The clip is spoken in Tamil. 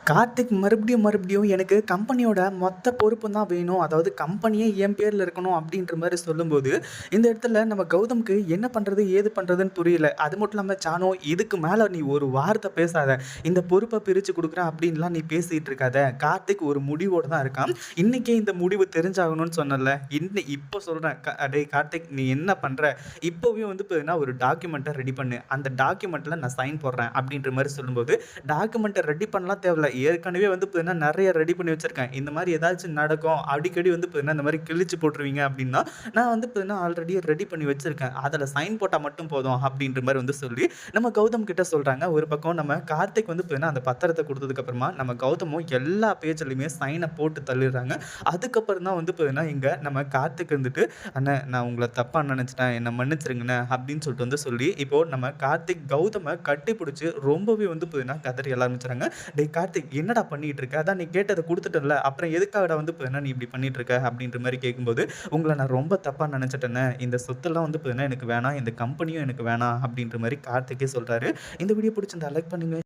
கார்த்திக் மறுபடியும் எனக்கு கம்பெனியோட மொத்த பொறுப்பும் தான் வேணும். அதாவது கம்பெனியே என் பேர்ல இருக்கணும் அப்படின்ற மாரி சொல்லும்போது, இந்த இடத்துல நம்ம கௌதம்க்கு என்ன பண்றது? ஏது பண்றதுன்னு புரியல. அது மட்டும் இல்லாம "சானு இதுக்கு மேல நீ ஒரு வார்த்தை பேசாத. இந்த பொறுப்ப பிரிச்சு குடுக்குறேன் அப்படின்லாம் நீ பேசிட்டு இருக்காத." கார்த்திக் ஒரு முடிவோட தான் இருக்கான். இன்னைக்கே இந்த முடிவு தெரிஞ்சாகணும்னு சொன்னேன்ல. இப்ப சொல்றேன். "டேய் கார்த்திக் நீ என்ன பண்ற? இப்பவே வந்து பார்த்தீங்கன்னா ஒரு டாக்குமெண்ட்ட ரெடி பண்ணு. அந்த டாக்குமெண்ட்ல நான் சைன் போடுறேன்." அப்படின்ற மாரி சொல்லும்போது, டாக்குமெண்ட்ட ரெடி பண்ணலாம் தேவையில்ல. ஏற்கனவே வந்து பார்த்தீங்கன்னா, நெறைய ரெடி பண்ணி வச்சிருக்கேன். இந்த மாரி ஏதாச்சும் நடக்கும், அடிக்கடி வந்து பார்த்தீங்கன்னா, இந்த மாரி கிழிச்சு போட்டுருவீங்க அப்டின்னா, நான் வந்து பார்த்தீங்கன்னா, ஆல்ரெடி ரெடி பண்ணி வச்சிருக்கேன். அதுல சைன் போட்டா மட்டும் போதும் அப்டின்ற மாரி வந்து சொல்லி, நம்ம கௌதம் கிட்ட சொல்றாங்க. ஒரு பக்கம் நம்ம கார்த்திக் வந்து பார்த்தீங்கன்னா, அந்த பத்திரத்த குடுத்ததுக்கு அப்புறமா, நம்ம கௌதமும் எல்லா பேஜ்லயுமே சைன போட்டு தள்ளிடுறாங்க. அதுக்கப்புறம் தான் வந்து பார்த்தீங்கன்னா, இங்க நம்ம கார்த்திக் இருந்துட்டு, "அண்ணே நான் உங்கள தப்பா நெனச்சுட்டேன். என்ன மன்னிச்சுருங்கண்ணே" அப்டின்னு சொல்லிட்டு வந்து சொல்லி, இப்போ நம்ம கார்த்திக் கௌதம கட்டிப்புடிச்சு ரொம்பவே வந்து பார்த்தீங்கன்னா, கதறி எழ ஆரம்பிச்சுறாங்க. "டேய் கார்த்திக் என்னடா பண்ணிட்டு இருக்க? அதான் நீ கேட்டத குடுத்துட்டேன்ல. அப்புறம் எதுக்காகடா வந்து பார்த்தீங்கன்னா, நீ இப்படி பண்ணிட்டு இருக்க?" அப்படின்ற மாரி கேட்கும்போது, "உங்கள நான் ரொம்ப தப்பா நெனச்சுட்டேனே. இந்த சொத்தெல்லாம் வந்து பார்த்தீங்கன்னா எனக்கு வேணாம். இந்த கம்பெனியும் எனக்கு வேணாம்." அப்படின்ற மாரி கார்த்திக்கே சொல்றாரு. இந்த வீடியோ புடிச்சிருந்தா லைக் பண்ணுங்க.